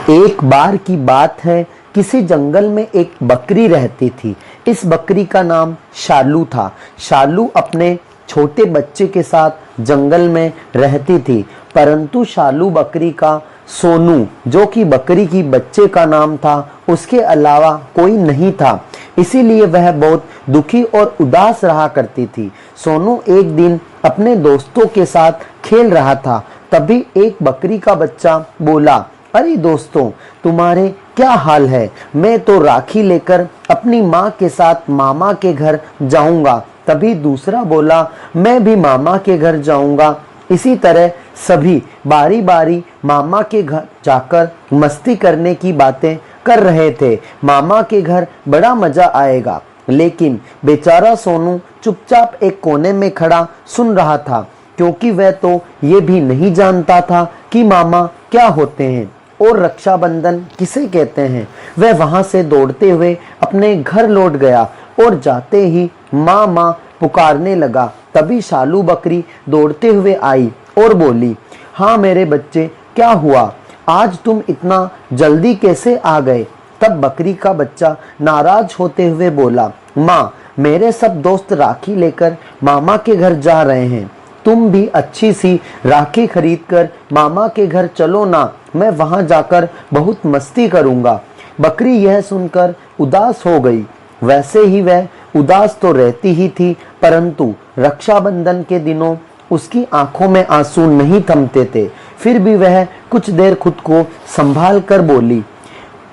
एक बार की बात है, किसी जंगल में एक बकरी रहती थी। इस बकरी का नाम शालू था। शालू अपने छोटे बच्चे के साथ जंगल में रहती थी, परंतु शालू बकरी का सोनू, जो कि बकरी की बच्चे का नाम था, उसके अलावा कोई नहीं था। इसीलिए वह बहुत दुखी और उदास रहा करती थी। सोनू एक दिन अपने दोस्तों के साथ खेल रहा था। तभी एक बकरी का बच्चा बोला, अरे दोस्तों, तुम्हारे क्या हाल है? मैं तो राखी लेकर अपनी माँ के साथ मामा के घर जाऊंगा। तभी दूसरा बोला, मैं भी मामा के घर जाऊंगा। इसी तरह सभी बारी बारी मामा के घर जाकर मस्ती करने की बातें कर रहे थे। मामा के घर बड़ा मजा आएगा। लेकिन बेचारा सोनू चुपचाप एक कोने में खड़ा सुन रहा था, क्योंकि वह तो ये भी नहीं जानता था कि मामा क्या होते हैं और रक्षाबंधन किसे कहते हैं। वह वहां से दौड़ते हुए अपने घर लौट गया और जाते ही माँ माँ पुकारने लगा। तभी शालू बकरी दौड़ते हुए आई और बोली, हाँ मेरे बच्चे, क्या हुआ? आज तुम इतना जल्दी कैसे आ गए? तब बकरी का बच्चा नाराज होते हुए बोला, माँ, मेरे सब दोस्त राखी लेकर मामा के घर जा रहे हैं। तुम भी अच्छी सी राखी खरीदकर मामा के घर चलो ना, मैं वहां जाकर बहुत मस्ती करूंगा। बकरी यह सुनकर उदास हो गई। वैसे ही वह उदास तो रहती ही थी, परंतु रक्षाबंधन के दिनों उसकी आंखों में आंसू नहीं थमते थे। फिर भी वह कुछ देर खुद को संभाल कर बोली,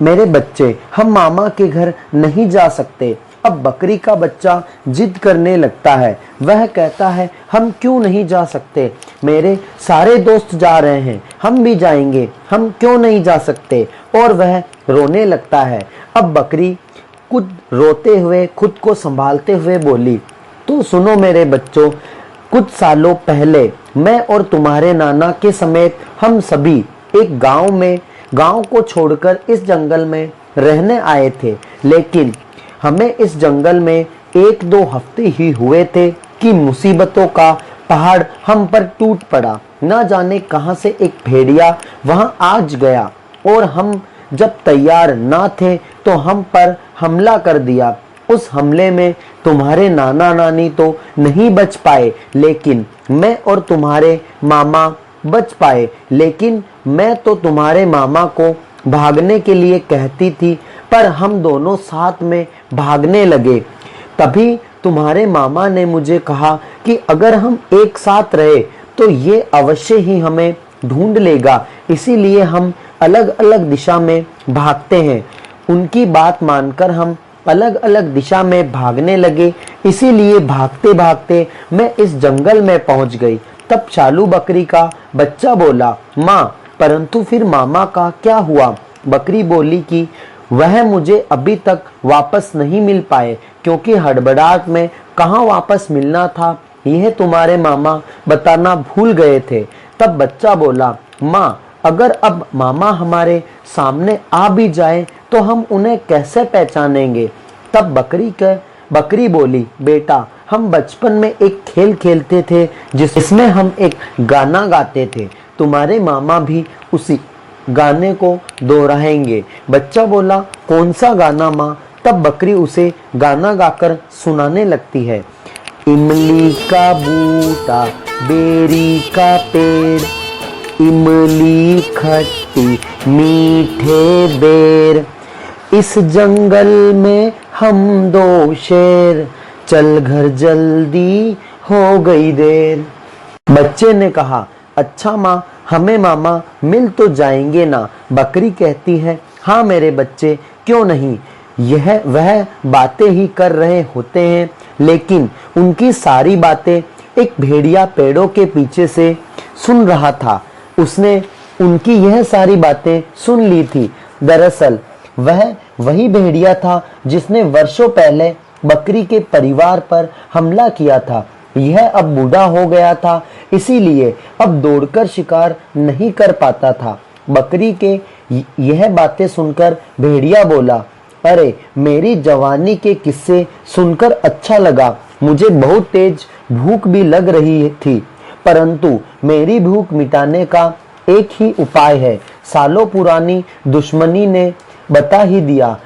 मेरे बच्चे, हम मामा के घर नहीं जा सकते। अब बकरी का बच्चा जिद करने लगता है। वह कहता है, हम क्यों नहीं जा सकते? मेरे सारे दोस्त जा रहे हैं, हम भी जाएंगे, हम क्यों नहीं जा सकते? और वह रोने लगता है। अब बकरी खुद रोते हुए, खुद को संभालते हुए बोली, तो सुनो मेरे बच्चों, कुछ सालों पहले मैं और तुम्हारे नाना के समेत हम सभी एक गांव को छोड़कर इस जंगल में रहने आए थे। लेकिन हमें इस जंगल में 1-2 हफ्ते ही हुए थे कि मुसीबतों का पहाड़ हम पर टूट पड़ा। न जाने कहां से एक भेड़िया वहां आज गया और हम जब तैयार ना थे तो हम पर हमला कर दिया। उस हमले में तुम्हारे नाना नानी तो नहीं बच पाए, लेकिन मैं और तुम्हारे मामा बच पाए। लेकिन मैं तो तुम्हारे मामा को भागने के लिए कहती थी, पर हम दोनों साथ में भागने लगे। तभी तुम्हारे मामा ने मुझे कहा कि अगर हम एक साथ रहे तो ये अवश्य ही हमें ढूंढ लेगा। इसीलिए हम अलग अलग दिशा में भागते हैं। उनकी बात मानकर हम अलग अलग दिशा में भागने लगे। इसीलिए भागते भागते मैं इस जंगल में पहुंच गई। तब शालू बकरी का बच्चा बोला, माँ, परंतु फिर मामा का क्या हुआ? बकरी बोली कि वह मुझे अभी तक वापस नहीं मिल पाए, क्योंकि हड़बड़ाहट में कहाँ वापस मिलना था यह तुम्हारे मामा बताना भूल गए थे। तब बच्चा बोला, माँ, अगर अब मामा हमारे सामने आ भी जाए तो हम उन्हें कैसे पहचानेंगे? तब बकरी बोली, बेटा, हम बचपन में एक खेल खेलते थे जिसमें हम एक गाना गाते थे। तुम्हारे मामा भी उसी गाने को दोहराएंगे। बच्चा बोला, कौन सा गाना माँ? तब बकरी उसे गाना गाकर सुनाने लगती है। इमली का बूटा, बेरी का पेड़, इमली खट्टी मीठे बेर, इस जंगल में हम 2 शेर, चल घर जल्दी हो गई देर। बच्चे ने कहा, अच्छा माँ, हमें मामा मिल तो जाएंगे ना? बकरी कहती है, हाँ मेरे बच्चे, क्यों नहीं। यह वह बातें ही कर रहे होते हैं, लेकिन उनकी सारी बातें एक भेड़िया पेड़ों के पीछे से सुन रहा था। उसने उनकी यह सारी बातें सुन ली थी। दरअसल वह वही भेड़िया था जिसने वर्षों पहले बकरी के परिवार पर हमला किया था। यह अब बूढ़ा हो गया था, इसीलिए अब दौड़कर शिकार नहीं कर पाता था। बकरी के यह बातें सुनकर भेड़िया बोला, अरे, मेरी जवानी के किस्से सुनकर अच्छा लगा। मुझे बहुत तेज भूख भी लग रही थी, परंतु मेरी भूख मिटाने का एक ही उपाय है। सालों पुरानी दुश्मनी ने बता ही दिया।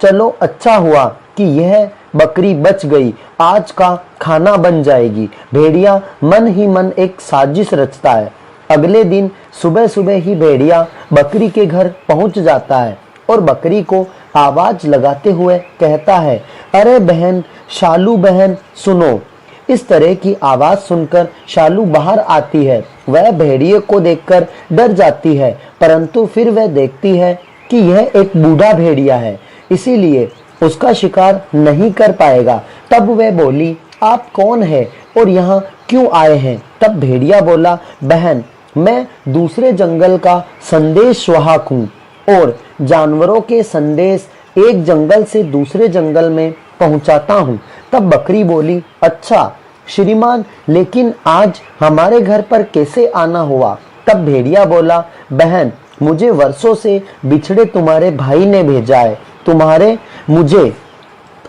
चलो अच्छा हुआ कि यह बकरी बच गई, आज का खाना बन जाएगी। भेड़िया मन ही मन एक साजिश रचता है। अगले दिन सुबह सुबह ही भेड़िया बकरी के घर पहुंच जाता है और बकरी को आवाज लगाते हुए कहता है, अरे बहन, शालू बहन, सुनो। इस तरह की आवाज सुनकर शालू बाहर आती है। वह भेड़िए को देखकर डर जाती है, परंतु फिर वह देखती है कि यह एक बूढ़ा भेड़िया है, इसीलिए उसका शिकार नहीं कर पाएगा। तब वह बोली, आप कौन है और यहाँ क्यों आए हैं? तब भेड़िया बोला, बहन, मैं दूसरे जंगल का संदेश वाहक हूँ और जानवरों के संदेश एक जंगल से दूसरे जंगल में पहुंचाता हूँ। तब बकरी बोली, अच्छा श्रीमान, लेकिन आज हमारे घर पर कैसे आना हुआ? तब भेड़िया बोला, बहन, मुझे वर्षों से बिछड़े तुम्हारे भाई ने भेजा है। तुम्हारे मुझे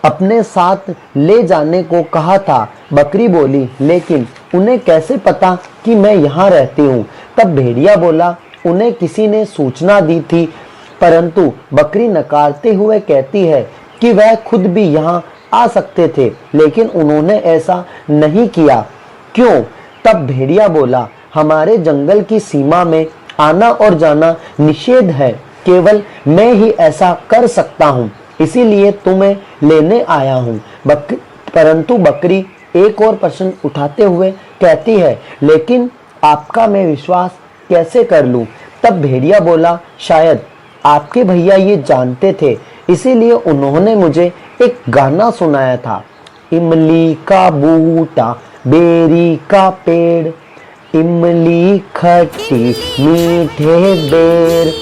अपने साथ ले जाने को कहा था। बकरी बोली, लेकिन उन्हें कैसे पता कि मैं यहाँ रहती हूँ? तब भेड़िया बोला, उन्हें किसी ने सूचना दी थी, परंतु बकरी नकारते हुए कहती है कि वह खुद भी यहाँ आ सकते थे, लेकिन उन्होंने ऐसा नहीं किया। क्यों? तब भेड़िया बोला, हमारे जंगल की सीमा में आना और जाना निषेध है, केवल मैं ही ऐसा कर सकता हूँ, इसीलिए तुम्हें लेने आया हूँ। परंतु बकरी एक और प्रश्न उठाते हुए कहती है, लेकिन आपका मैं विश्वास कैसे कर लूं? तब भेड़िया बोला, शायद आपके भैया ये जानते थे, इसीलिए उन्होंने मुझे एक गाना सुनाया था। इमली का बूटा, बेरी का पेड़, इमली खट्टी मीठे बेर,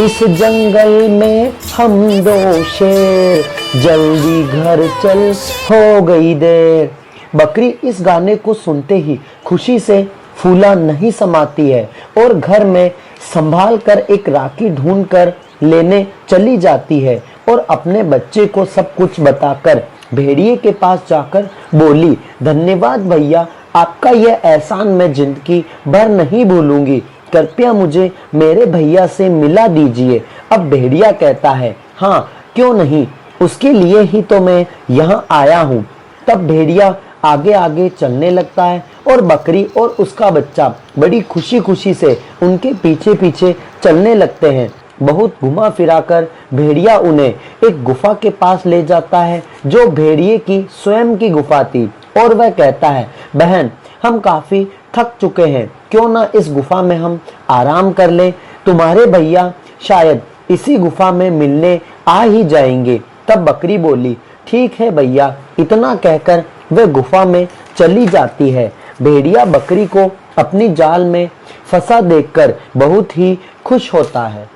इस जंगल में हम दो शेर, जल्दी घर चल हो गई देर। बकरी इस गाने को सुनते ही खुशी से फूला नहीं समाती है और घर में संभाल कर एक राखी ढूंढ कर लेने चली जाती है और अपने बच्चे को सब कुछ बताकर भेड़िए के पास जाकर बोली, धन्यवाद भैया, आपका यह एहसान मैं जिंदगी भर नहीं भूलूंगी। कृपया मुझे मेरे भैया से मिला दीजिए। अब भेड़िया कहता है, हाँ क्यों नहीं, उसके लिए ही तो मैं यहाँ आया हूँ। तब भेड़िया आगे आगे चलने लगता है और बकरी और उसका बच्चा बड़ी खुशी खुशी से उनके पीछे पीछे चलने लगते हैं। बहुत घुमा फिरा कर भेड़िया उन्हें एक गुफा के पास ले जाता है, जो भेड़िए की स्वयं की गुफा थी, और वह कहता है, बहन, हम काफी थक चुके हैं, क्यों ना इस गुफा में हम आराम कर लें? तुम्हारे भैया शायद इसी गुफा में मिलने आ ही जाएंगे। तब बकरी बोली, ठीक है भैया। इतना कहकर वह गुफा में चली जाती है। भेड़िया बकरी को अपनी जाल में फंसा देखकर बहुत ही खुश होता है।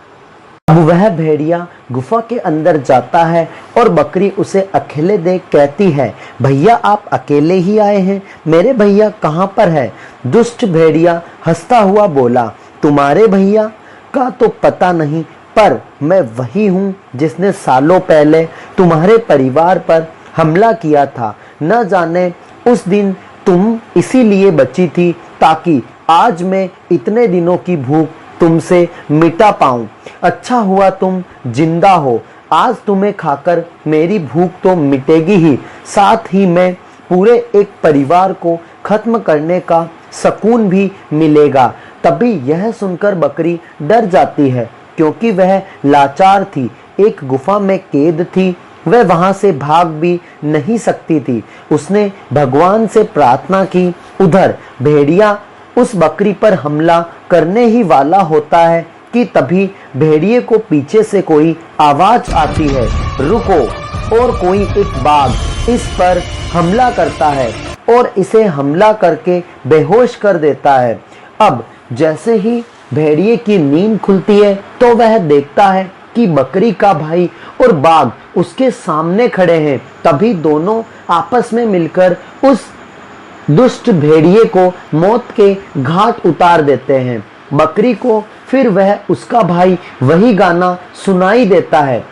अब वह भेड़िया गुफा के अंदर जाता है और बकरी उसे अकेले देख कहती है, भैया आप अकेले ही आए हैं, मेरे भैया कहाँ पर है? दुष्ट भेड़िया हंसता हुआ बोला, तुम्हारे भैया का तो पता नहीं, पर मैं वही हूँ जिसने सालों पहले तुम्हारे परिवार पर हमला किया था। न जाने उस दिन तुम इसीलिए बची थी ताकि आज मैं इतने दिनों की भूख तुमसे मिटा पाऊं। अच्छा हुआ तुम जिंदा हो, आज तुम्हें खाकर मेरी भूख तो मिटेगी ही, साथ ही मैं पूरे एक परिवार को खत्म करने का सुकून भी मिलेगा। तभी यह सुनकर बकरी डर जाती है, क्योंकि वह लाचार थी, एक गुफा में कैद थी, वह वहां से भाग भी नहीं सकती थी। उसने भगवान से प्रार्थना की। उधर भेड़िया उस बकरी पर हमला करने ही वाला होता है कि तभी भेड़िए को पीछे से कोई आवाज आती है, रुको। और कोई एक बाघ इस पर हमला करता है और इसे हमला करके बेहोश कर देता है। अब जैसे ही भेड़िए की नींद खुलती है तो वह देखता है कि बकरी का भाई और बाघ उसके सामने खड़े हैं। तभी दोनों आपस में मिलकर उस दुष्ट भेड़िए को मौत के घाट उतार देते हैं। बकरी को फिर वह उसका भाई वही गाना सुनाई देता है।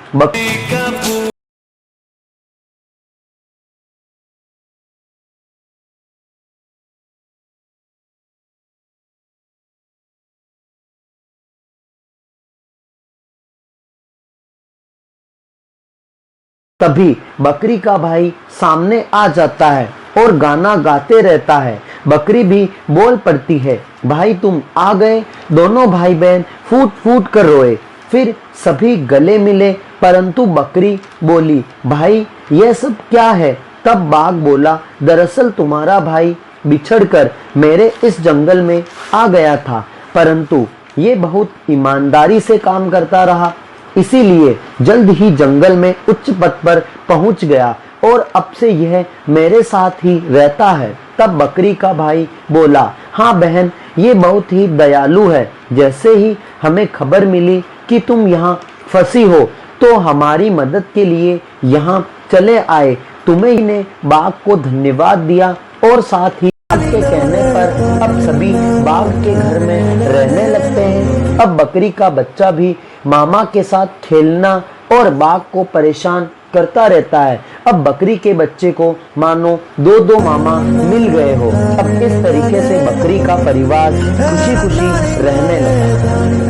तभी बकरी का भाई सामने आ जाता है और गाना गाते रहता है। बकरी भी बोल पड़ती है, भाई तुम आ गए। दोनों भाई बहन फूट फूट कर रोए। फिर सभी गले मिले, परंतु बकरी बोली, भाई यह सब क्या है? तब बाघ बोला, दरअसल तुम्हारा भाई बिछड़कर मेरे इस जंगल में आ गया था, परंतु ये बहुत ईमानदारी से काम करता रहा, इसीलिए जल्द ही जंगल में उच्च पद पर पहुंच गया और अब से यह मेरे साथ ही रहता है। तब बकरी का भाई बोला, हाँ बहन, ये बहुत ही दयालु है। जैसे ही हमें खबर मिली कि तुम यहाँ फंसी हो तो हमारी मदद के लिए यहाँ चले आए। तुम्हें ही ने बाघ को धन्यवाद दिया और साथ ही के कहने पर अब सभी बाघ के घर में रहने लगते हैं। अब बकरी का बच्चा भी मामा के साथ खेलना और बाघ को परेशान करता रहता है। अब बकरी के बच्चे को मानो दो दो मामा मिल गए हो। अब इस तरीके से बकरी का परिवार खुशी खुशी रहने लगा।